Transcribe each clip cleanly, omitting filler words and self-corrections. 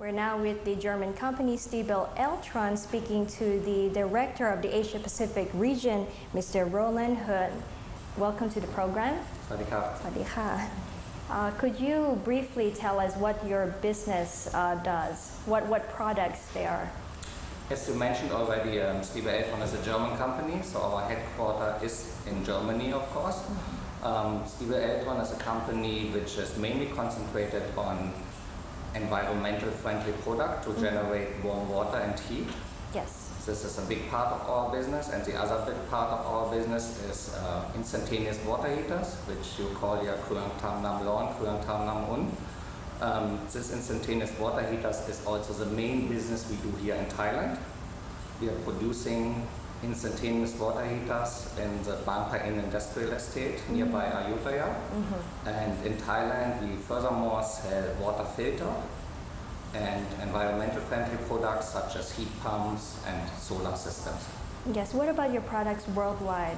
We're now with the German company Stlebel Ectron, speaking to the director of the Asia Pacific region, Mr. Roland Hood. Welcome to the program. Swadika. Could you briefly tell us what your business does? What products they are? As you mentioned already, Stlebel Ectron is a German company, so our headquarters is in Germany, of course. Stlebel Ectron is a company which is mainly concentrated on environmental friendly product to generate warm water and heat. Yes. This is a big part of our business, and the other big part of our business is instantaneous water heaters, which you call your Krung Tam Nam Lon, Krung Tam Nam Un. This instantaneous water heaters is also the main business we do here in Thailand. We are producing instantaneous water heaters in the Bang Pa In industrial estate nearby Ayutthaya. And in Thailand, we furthermore sell water filter and environmental friendly products such as heat pumps and solar systems. Yes, what about your products worldwide?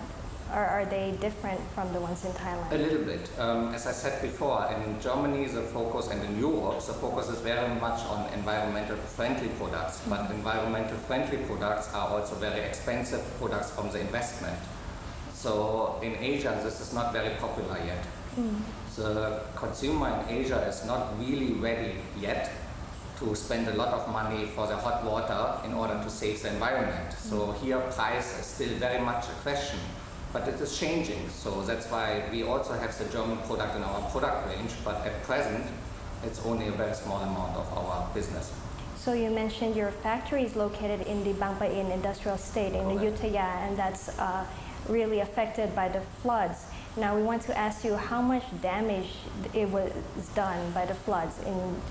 Are they different from the ones in Thailand? A little bit. As I said before, in Germany the focus, and in Europe the focus is very much on environmental friendly products, but environmental friendly products are also very expensive products from the investment. So in Asia this is not very popular yet. The consumer in Asia is not really ready yet to spend a lot of money for the hot water in order to save the environment. So here price is still very much a question. But it is changing, so that's why we also have the German product in our product range, but at present it's only a very small amount of our business. So you mentioned your factory is located in the Bang Pa In industrial estate in Ayutthaya, and that's really affected by the floods. Now we want to ask you how much damage it was done by the floods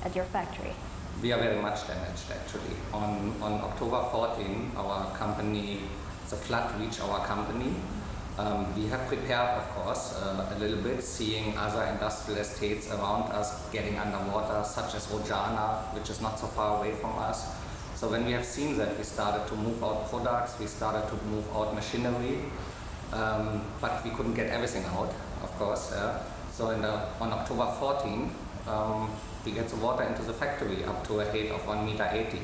at your factory. We are very much damaged actually. On October 14, our company, the flood reached our company. We have prepared, of course, a little bit, seeing other industrial estates around us getting underwater, such as Rojana, which is not so far away from us. So when we have seen that, we started to move out products, we started to move out machinery, but we couldn't get everything out, of course. So on October 14, we get the water into the factory up to a height of 1.80 meters.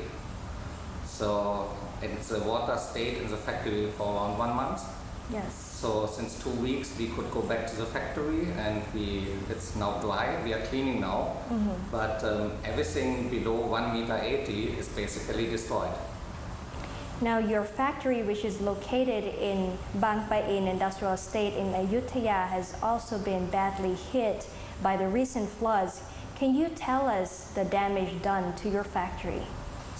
So the water stayed in the factory for around 1 month. Yes. So since 2 weeks we could go back to the factory, and it's now dry. We are cleaning now, but everything below 1.80 meters is basically destroyed. Now your factory, which is located in Bang Pa In industrial estate in Ayutthaya, has also been badly hit by the recent floods. Can you tell us the damage done to your factory?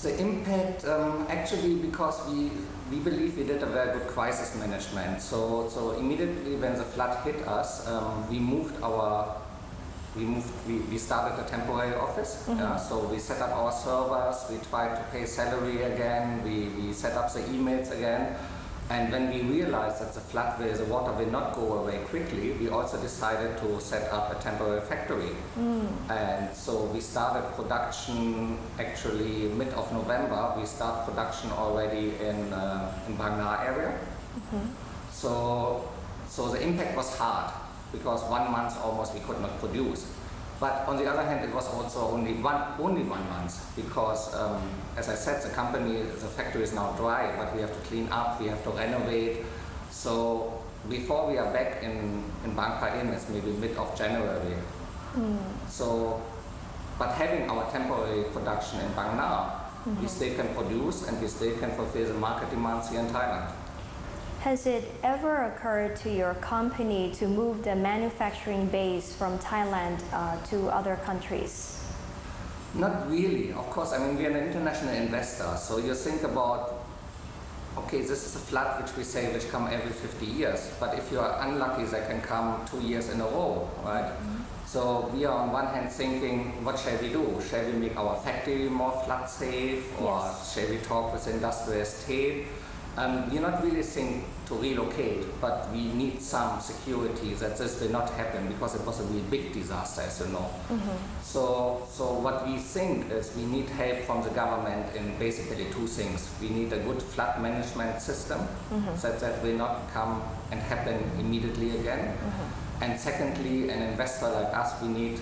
The impact, actually, because we believe we did a very good crisis management. So immediately when the flood hit us, we started a temporary office. So we set up our servers, we tried to pay salary again, we set up the emails again. And when we realized that the water will not go away quickly, we also decided to set up a temporary factory. And so we started production actually mid of November. We start production already in Bang Na area. So the impact was hard because 1 month almost we could not produce. But on the other hand, it was also only one month because, as I said, the factory is now dry, but we have to clean up, we have to renovate. So before we are back in Bang Pa In, it's maybe mid of January. So, but having our temporary production in Bang Na, we still can produce and we still can fulfill the market demands here in Thailand. Has it ever occurred to your company to move the manufacturing base from Thailand to other countries? Not really. Of course, I mean, we are an international investor. So you think about, okay, this is a flood which we say which come every 50 years. But if you are unlucky, they can come 2 years in a row, right? So we are on one hand thinking, what shall we do? Shall we make our factory more flood safe? Or shall we talk with the industrial estate? We not really think to relocate, but we need some security that this will not happen because it was a really big disaster, as you know. So what we think is we need help from the government in basically 2 things. We need a good flood management system that will not come and happen immediately again. And secondly, an investor like us, we need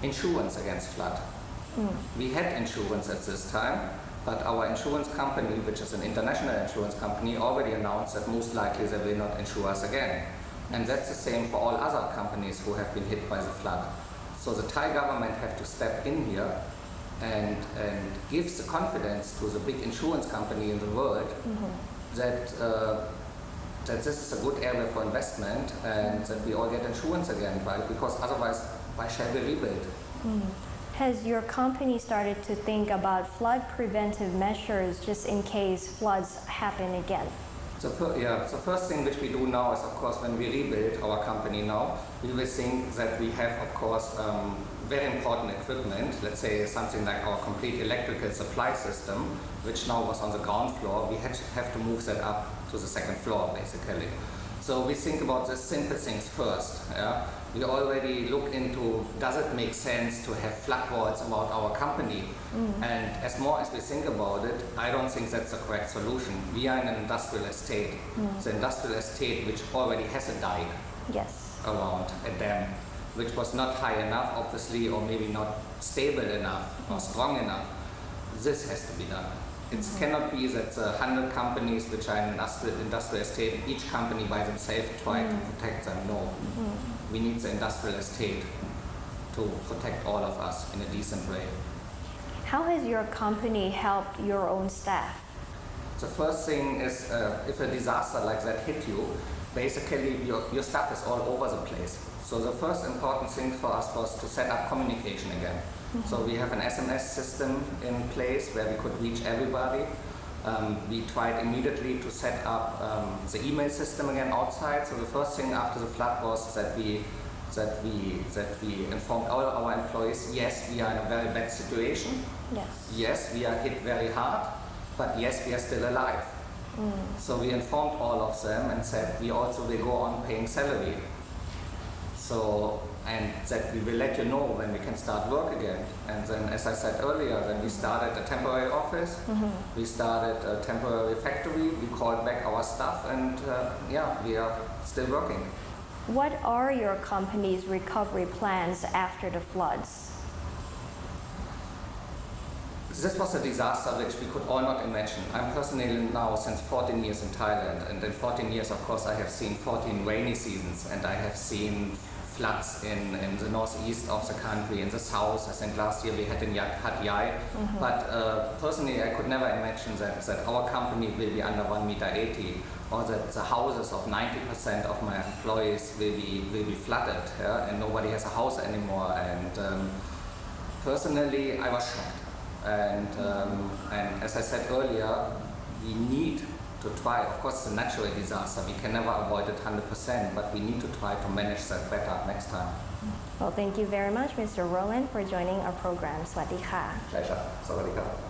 insurance against flood. We had insurance at this time, but our insurance company, which is an international insurance company, already announced that most likely they will not insure us again. And that's the same for all other companies who have been hit by the flood. So the Thai government have to step in here and gives the confidence to the big insurance company in the world that that this is a good area for investment and that we all get insurance again, right? Because otherwise, why shall we rebuild? Has your company started to think about flood preventive measures just in case floods happen again? The first thing which we do now is, of course, when we rebuild our company now, we will think that we have, of course, very important equipment, let's say something like our complete electrical supply system, which now was on the ground floor. We have to move that up to the second floor, basically. So we think about the simple things first. Yeah? We already look into, does it make sense to have flood walls about our company? And as more as we think about it, I don't think that's the correct solution. We are in an industrial estate. The industrial estate which already has a dike around a dam, which was not high enough, obviously, or maybe not stable enough or strong enough. This has to be done. It cannot be that 100 companies which are in an industrial estate, each company by themselves try to protect them. No. We need the industrial estate to protect all of us in a decent way. How has your company helped your own staff? The first thing is, if a disaster like that hit you, basically your stuff is all over the place. So the first important thing for us was to set up communication again. So we have an SMS system in place where we could reach everybody. We tried immediately to set up the email system again outside. So the first thing after the flood was that we informed all our employees, yes, we are in a very bad situation. Yes, we are hit very hard, but yes, we are still alive. So we informed all of them and said we also will go on paying salary. So, and that we will let you know when we can start work again. And then, as I said earlier, when we started a temporary office, we started a temporary factory, we called back our staff, and we are still working. What are your company's recovery plans after the floods? This was a disaster which we could all not imagine. I'm personally now since 14 years in Thailand, and in 14 years, of course, I have seen 14 rainy seasons, and I have seen floods in the northeast of the country, in the south. I think last year we had in Hat Yai. But personally, I could never imagine that our company will be under 1.80 meters, or that the houses of 90% of my employees will be flooded, and nobody has a house anymore. And personally, I was shocked. And as I said earlier, we need to try. Of course, it's a natural disaster. We can never avoid it 100%, but we need to try to manage that better next time. Well, thank you very much, Mr. Roland, for joining our program. สวัสดีค่ะ Pleasure. สวัสดีครับ